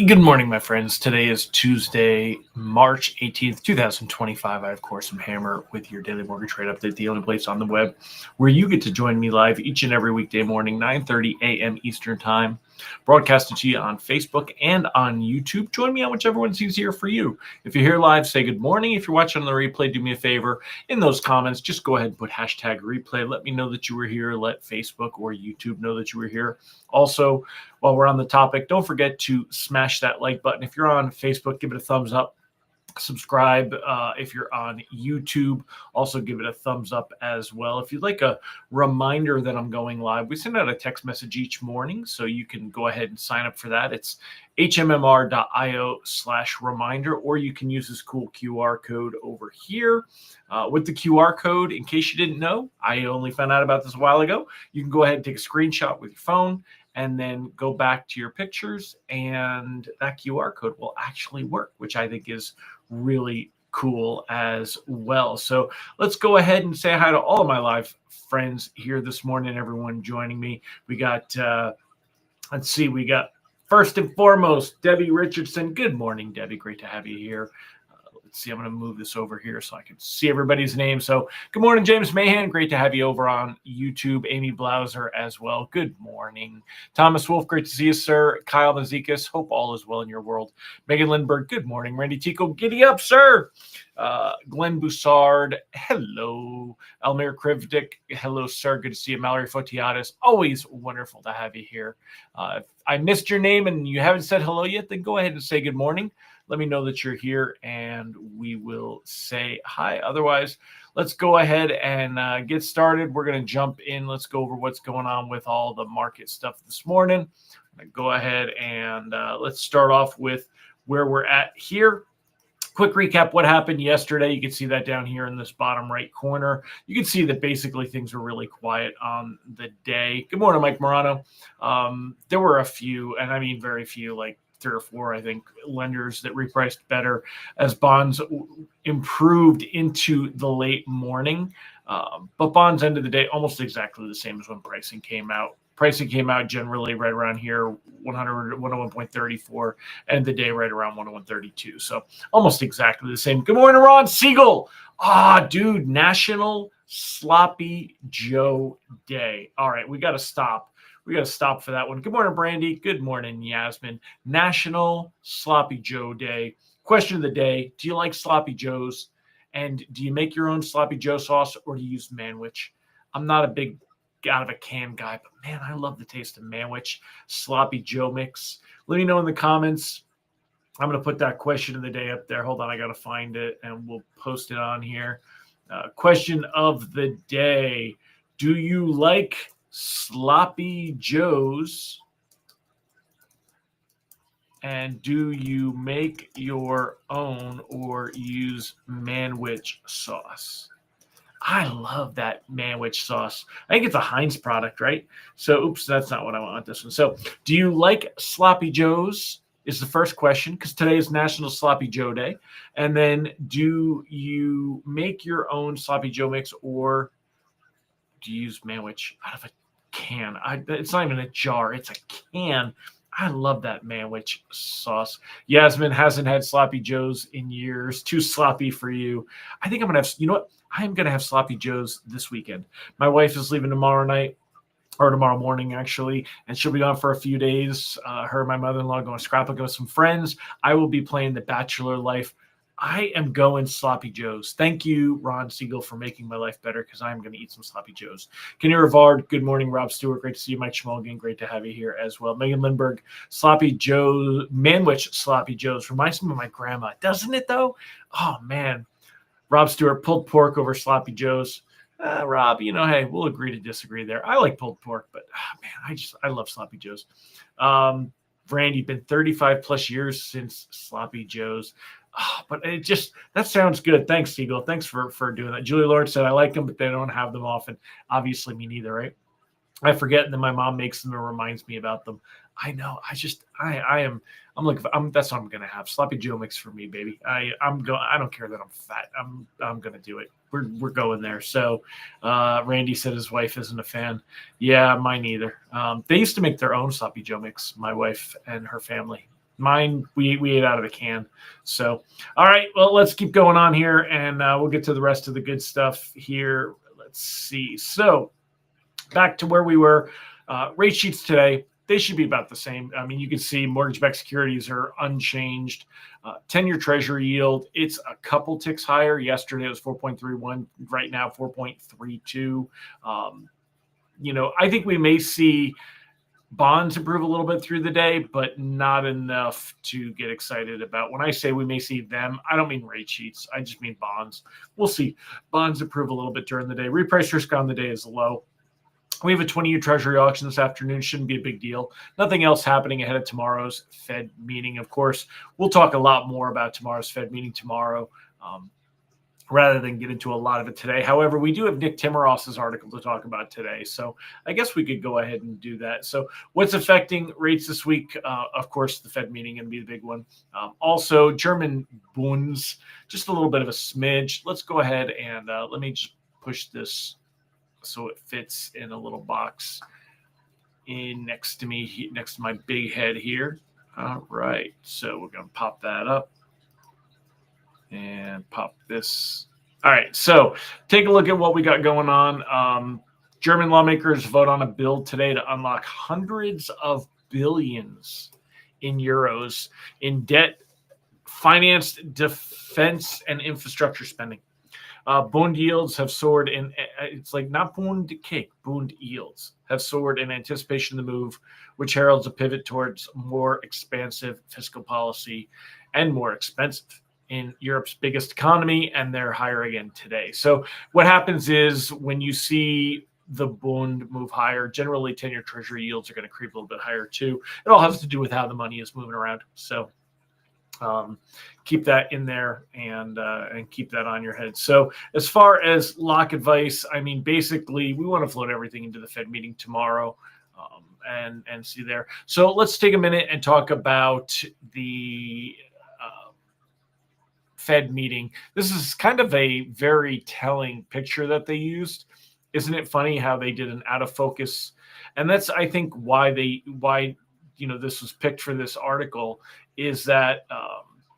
Good morning, my friends. Today is Tuesday, March 18th, 2025. I, of course, am Hammer with your daily mortgage trade update, the only place on the web where you get to join me live each and every weekday morning, 9:30 a.m. Eastern Time, broadcasted to you on Facebook and on YouTube. Join me on whichever one's easier for you. If you're here live, say good morning. If you're watching on the replay, do me a favor. In those comments, just go ahead and put hashtag replay. Let me know that you were here. Let Facebook or YouTube know that you were here. Also, while we're on the topic, don't forget to smash that like button. If you're on Facebook, give it a thumbs up. Subscribe if you're on YouTube. Also give it a thumbs up as well. If you'd like a reminder that I'm going live, we send out a text message each morning, so you can go ahead and sign up for that. It's hmmr.io/reminder, or you can use this cool QR code over here. With the QR code, in case you didn't know, I only found out about this a while ago, you can go ahead and take a screenshot with your phone and then go back to your pictures, and that QR code will actually work, which I think is really cool as well. So let's go ahead and say hi to all of my live friends here this morning, everyone joining me. We got, let's see, we got first and foremost, Debbie Richardson. Good morning, Debbie. Great to have you here. Let's see, I'm going to move this over here so I can see everybody's name. So good morning, James Mahan. Great to have you over on YouTube. Amy Blauser as well. Good morning. Thomas Wolf, great to see you, sir. Kyle Mazikas, hope all is well in your world. Megan Lindbergh, good morning. Randy Tico, giddy up, sir. Glenn Boussard, hello. Elmir Krivdik, hello, sir. Good to see you. Mallory Fotiadis, always wonderful to have you here. If I missed your name and you haven't said hello yet, then go ahead and say good morning. Let me know that you're here, and we will say hi. Otherwise, let's go ahead and get started. We're going to jump in. Let's go over what's going on with all the market stuff this morning. I'm going to go ahead and let's start off with where we're at here. Quick recap what happened yesterday. You can see that down here in this bottom right corner. You can see that basically things were really quiet on the day. Good morning, Mike Morano. There were a few, and I mean very few, like 3 or 4, I think, lenders that repriced better as bonds improved into the late morning. But bonds ended the day almost exactly the same as when pricing came out. Pricing came out generally right around here, 101.34, and the day right around 101.32. So almost exactly the same. Good morning, Ron Siegel. Dude, National Sloppy Joe Day. All right, we got to stop. We got to stop for that one. Good morning, Brandy. Good morning, Yasmin. National Sloppy Joe Day. Question of the day: do you like Sloppy Joes? And do you make your own Sloppy Joe sauce, or do you use Manwich? I'm not a big out of a can guy, but man, I love the taste of Manwich Sloppy Joe mix. Let me know in the comments. I'm going to put that question of the day up there. Hold on, I got to find it, and we'll post it on here. Question of the day: do you like Sloppy Joes, and do you make your own or use Manwich sauce? I love that Manwich sauce. I think it's a Heinz product, right? So, oops, that's not what I want this one. So, do you like Sloppy Joes is the first question, because today is National Sloppy Joe Day. And then, do you make your own Sloppy Joe mix, or do you use Manwich out of a can? It's not even a jar, it's a can. I love that Manwich sauce. Yasmin hasn't had Sloppy Joes in years. Too sloppy for you. I think I'm going to have, you know what? I'm going to have Sloppy Joes this weekend. My wife is leaving tomorrow night, or tomorrow morning, actually, and she'll be gone for a few days. Her and my mother-in-law going scrapbooking with some friends. I will be playing The Bachelor Life. I am going Sloppy Joes. Thank you, Ron Siegel, for making my life better, because I'm going to eat some Sloppy Joes. Kenny Rivard, good morning. Rob Stewart, great to see you. Mike Schmolgen, great to have you here as well. Megan Lindbergh, Sloppy Joe, Manwich Sloppy Joes. Reminds me of my grandma. Doesn't it, though? Oh, man. Rob Stewart, pulled pork over Sloppy Joes. Rob, hey, we'll agree to disagree there. I like pulled pork, but, man, I love Sloppy Joes. Randy, been 35 plus years since Sloppy Joes. But that sounds good. Thanks, Siegel. Thanks for doing that. Julie Lawrence said, I like them, but they don't have them often. Obviously, me neither, right? I forget, and then my mom makes them and reminds me about them. I know. I'm looking for, that's what I'm going to have. Sloppy Joe mix for me, baby. I don't care that I'm fat. I'm going to do it. We're going there. So Randy said his wife isn't a fan. Yeah, mine either. They used to make their own Sloppy Joe mix, my wife and her family. Mine, we ate out of the can. So, all right, well, let's keep going on here, and we'll get to the rest of the good stuff here. Let's see. So, back to where we were. Rate sheets today, they should be about the same. I mean, you can see mortgage-backed securities are unchanged. 10-year Treasury yield, it's a couple ticks higher. Yesterday it was 4.31. Right now, 4.32. I think we may see bonds improve a little bit through the day, but not enough to get excited about. When I say we may see them, I don't mean rate sheets. I just mean bonds. We'll see bonds improve a little bit during the day. Reprice risk on the day is low. We have a 20-year Treasury auction this afternoon. Shouldn't be a big deal. Nothing else happening ahead of tomorrow's Fed meeting. Of course, we'll talk a lot more about tomorrow's Fed meeting tomorrow. Rather than get into a lot of it today. However, we do have Nick Timmeros's article to talk about today. So I guess we could go ahead and do that. So what's affecting rates this week? Of course, the Fed meeting going to be the big one. Also, German Bunds, just a little bit of a smidge. Let's go ahead and let me just push this so it fits in a little box in next to me, next to my big head here. All right. So we're going to pop that up. And pop this. All right, so take a look at what we got going on. German lawmakers vote on a bill today to unlock hundreds of billions in euros in debt-financed defense and infrastructure spending. Bund yields have soared it's like not Bund cake, Bund yields have soared in anticipation of the move, which heralds a pivot towards more expansive fiscal policy and more expensive in Europe's biggest economy, and they're higher again today. So what happens is when you see the Bund move higher, generally 10-year Treasury yields are going to creep a little bit higher too. It all has to do with how the money is moving around. So keep that in there and keep that on your head. So as far as lock advice, I mean, basically we want to float everything into the Fed meeting tomorrow and see there. So let's take a minute and talk about the Fed meeting. This is kind of a very telling picture that they used. Isn't it funny how they did an out of focus? And that's, I think, why this was picked for this article is that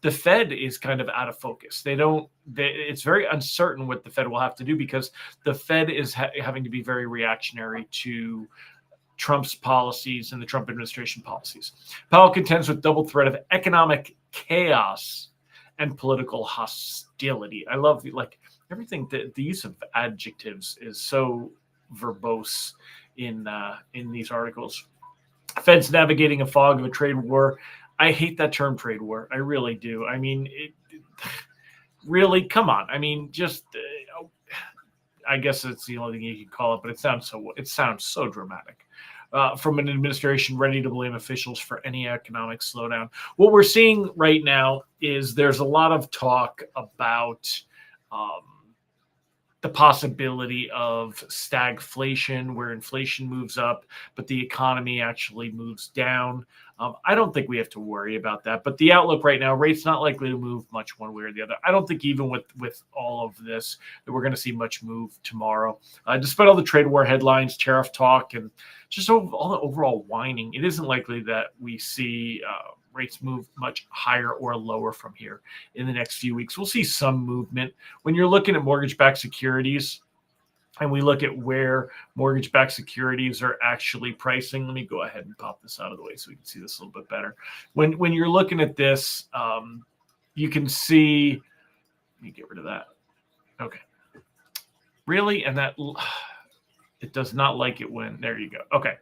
the Fed is kind of out of focus. It's very uncertain what the Fed will have to do because the Fed is having to be very reactionary to Trump's policies and the Trump administration policies. Powell contends with double threat of economic chaos and political hostility. I love everything. The use of adjectives is so verbose in these articles. Fed's navigating a fog of a trade war. I hate that term, trade war. I really do. I mean, really, come on. I mean, just I guess it's the only thing you can call it, but it sounds so dramatic. From an administration ready to blame officials for any economic slowdown. What we're seeing right now is there's a lot of talk about the possibility of stagflation, where inflation moves up, but the economy actually moves down. I don't think we have to worry about that. But the outlook right now, rates not likely to move much one way or the other. I don't think even with all of this that we're going to see much move tomorrow. Despite all the trade war headlines, tariff talk, and just all the overall whining, it isn't likely that we see rates move much higher or lower from here in the next few weeks. We'll see some movement. When you're looking at mortgage-backed securities, and we look at where mortgage-backed securities are actually pricing. Let me go ahead and pop this out of the way so we can see this a little bit better. When you're looking at this, you can see. Let me get rid of that. Okay. Really, and that it does not like it when. There you go. Okay.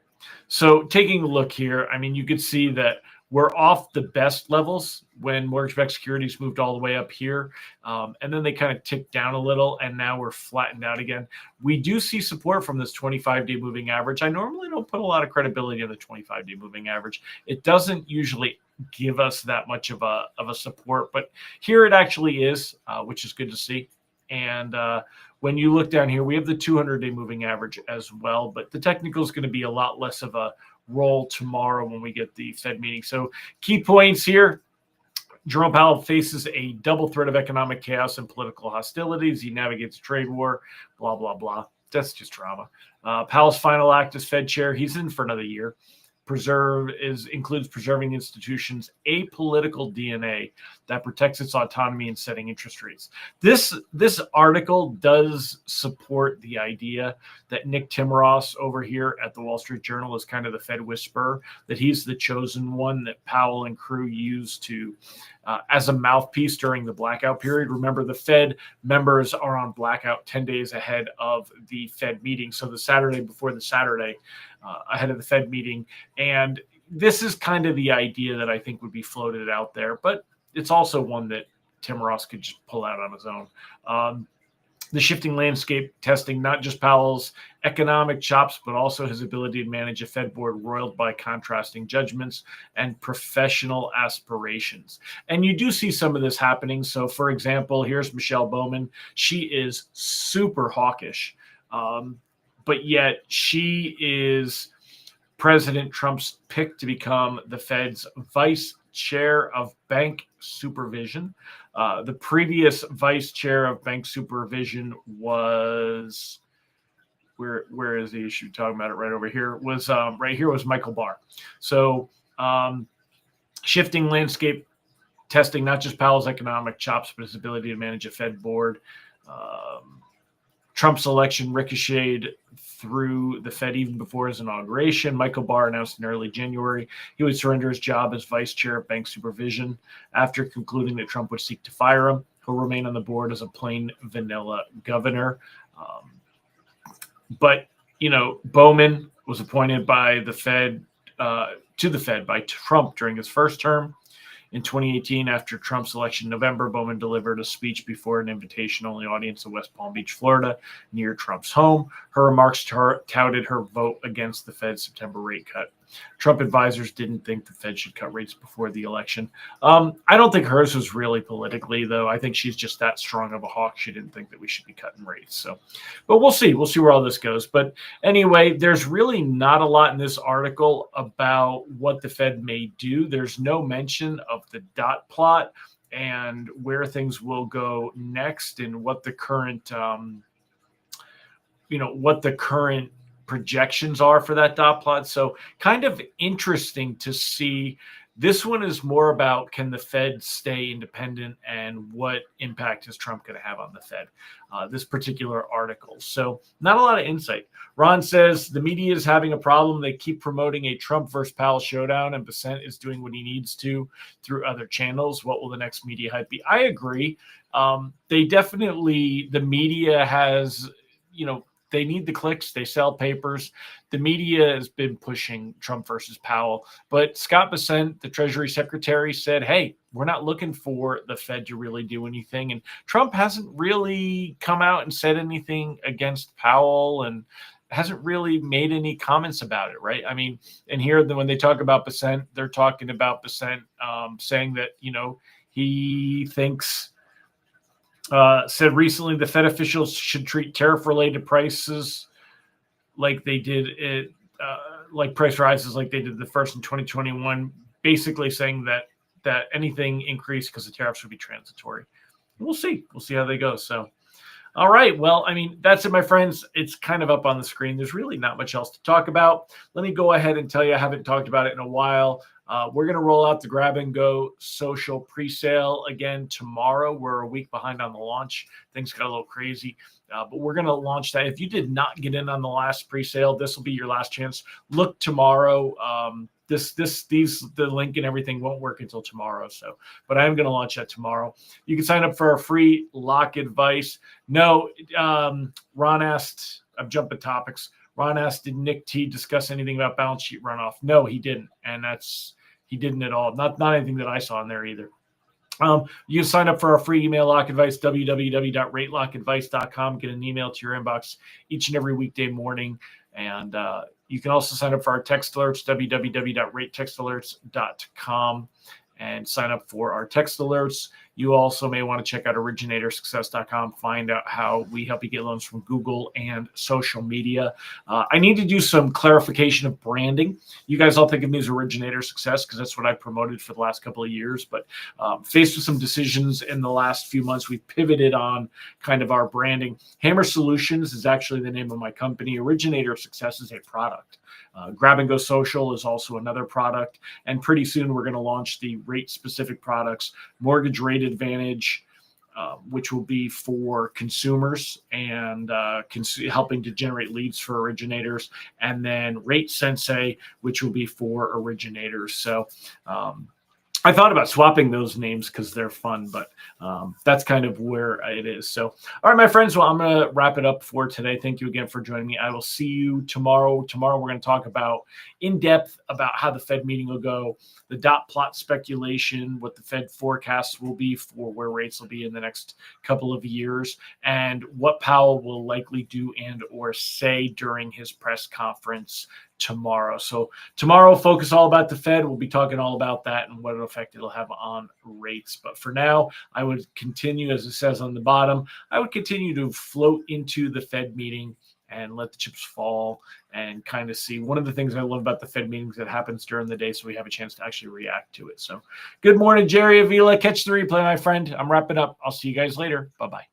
So taking a look here, I mean, you could see that we're off the best levels when mortgage-backed securities moved all the way up here. And then they kind of ticked down a little, and now we're flattened out again. We do see support from this 25-day moving average. I normally don't put a lot of credibility on the 25-day moving average. It doesn't usually give us that much of a support, but here it actually is, which is good to see. And when you look down here, we have the 200-day moving average as well, but the technical is going to be a lot less of a roll tomorrow when we get the Fed meeting. So key points here. Jerome Powell faces a double threat of economic chaos and political hostilities. He navigates a trade war, blah, blah, blah. That's just drama. Powell's final act as Fed chair. He's in for another year. includes preserving the institution's apolitical DNA that protects its autonomy in setting interest rates. This article does support the idea that Nick Timiraos over here at the Wall Street Journal is kind of the Fed whisperer, that he's the chosen one that Powell and crew used to as a mouthpiece during the blackout period. Remember, the Fed members are on blackout 10 days ahead of the Fed meeting. So the Saturday before the Saturday ahead of the Fed meeting. And this is kind of the idea that I think would be floated out there, but it's also one that Timiraos could just pull out on his own. The shifting landscape testing not just Powell's economic chops, but also his ability to manage a Fed board roiled by contrasting judgments and professional aspirations. And you do see some of this happening. So, for example, here's Michelle Bowman. She is super hawkish, but yet she is President Trump's pick to become the Fed's vice chair of bank supervision. The previous vice chair of bank supervision was, where is the issue? Talking about it right over here, was right here was Michael Barr. So shifting landscape testing, not just Powell's economic chops, but his ability to manage a Fed board. Trump's election ricocheted through the Fed even before his inauguration. Michael Barr announced in early January he would surrender his job as vice chair of bank supervision after concluding that Trump would seek to fire him. He'll remain on the board as a plain vanilla governor. But, Bowman was appointed by the Fed to the Fed by Trump during his first term. In 2018, after Trump's election in November, Bowman delivered a speech before an invitation-only audience in West Palm Beach, Florida, near Trump's home. Her remarks touted her vote against the Fed's September rate cut. Trump advisors didn't think the Fed should cut rates before the election. I don't think hers was really politically, though. I think she's just that strong of a hawk. She didn't think that we should be cutting rates. So, but we'll see. We'll see where all this goes. But anyway, there's really not a lot in this article about what the Fed may do. There's no mention of the dot plot and where things will go next and what the current, projections are for that dot plot. So kind of interesting to see. This one is more about, can the Fed stay independent and what impact is Trump going to have on the Fed, this particular article. So not a lot of insight. Ron says the media is having a problem. They keep promoting a Trump versus Powell showdown, and Bessent is doing what he needs to through other channels. What will the next media hype be? I agree. The media has, they need the clicks. They sell papers. The media has been pushing Trump versus Powell. But Scott Bessent, the Treasury Secretary, said, hey, we're not looking for the Fed to really do anything. And Trump hasn't really come out and said anything against Powell and hasn't really made any comments about it, right? I mean, and here, when they talk about Bessent, they're talking about Bessent saying that, he thinks, said recently the Fed officials should treat tariff-related prices like they did it, like price rises like they did the first in 2021, basically saying that anything increased because the tariffs would be transitory. We'll see. We'll see how they go. So, all right. Well, I mean, that's it, my friends. It's kind of up on the screen. There's really not much else to talk about. Let me go ahead and tell you, I haven't talked about it in a while. We're going to roll out the Grab and Go social pre-sale again tomorrow. We're a week behind on the launch. Things got a little crazy, but we're going to launch that. If you did not get in on the last pre-sale, this will be your last chance. Look tomorrow. The link and everything won't work until tomorrow. So, but I am going to launch that tomorrow. You can sign up for our free lock advice. No, Ron asked, I'm jumping topics. Ron asked, did Nick T discuss anything about balance sheet runoff? No, he didn't. And he didn't at all. Not anything that I saw in there either. You can sign up for our free email lock advice, www.ratelockadvice.com. Get an email to your inbox each and every weekday morning. And you can also sign up for our text alerts, www.ratetextalerts.com, and sign up for our text alerts. You also may want to check out originatorssuccess.com, find out how we help you get loans from Google and social media. I need to do some clarification of branding. You guys all think of me as Originator Success because that's what I promoted for the last couple of years. But faced with some decisions in the last few months, we pivoted on kind of our branding. Hammer Solutions is actually the name of my company. Originator Success is a product. Grab and Go Social is also another product. And pretty soon we're going to launch the rate-specific products, Mortgage Rate Advantage, which will be for consumers and helping to generate leads for originators, and then Rate Sensei, which will be for originators. So I thought about swapping those names because they're fun, but that's kind of where it is. So, all right, my friends, well, I'm going to wrap it up for today. Thank you again for joining me. I will see you tomorrow. Tomorrow, we're going to talk about in depth about how the Fed meeting will go, the dot plot speculation, what the Fed forecasts will be for where rates will be in the next couple of years, and what Powell will likely do and or say during his press conference tomorrow. So tomorrow, focus all about the Fed. We'll be talking all about that and what effect it'll have on rates. But for now, I would continue, as it says on the bottom, I would continue to float into the Fed meeting and let the chips fall and kind of see. One of the things I love about the Fed meetings that happens during the day, so we have a chance to actually react to it. So good morning, Jerry Avila. Catch the replay, my friend. I'm wrapping up. I'll see you guys later. Bye-bye.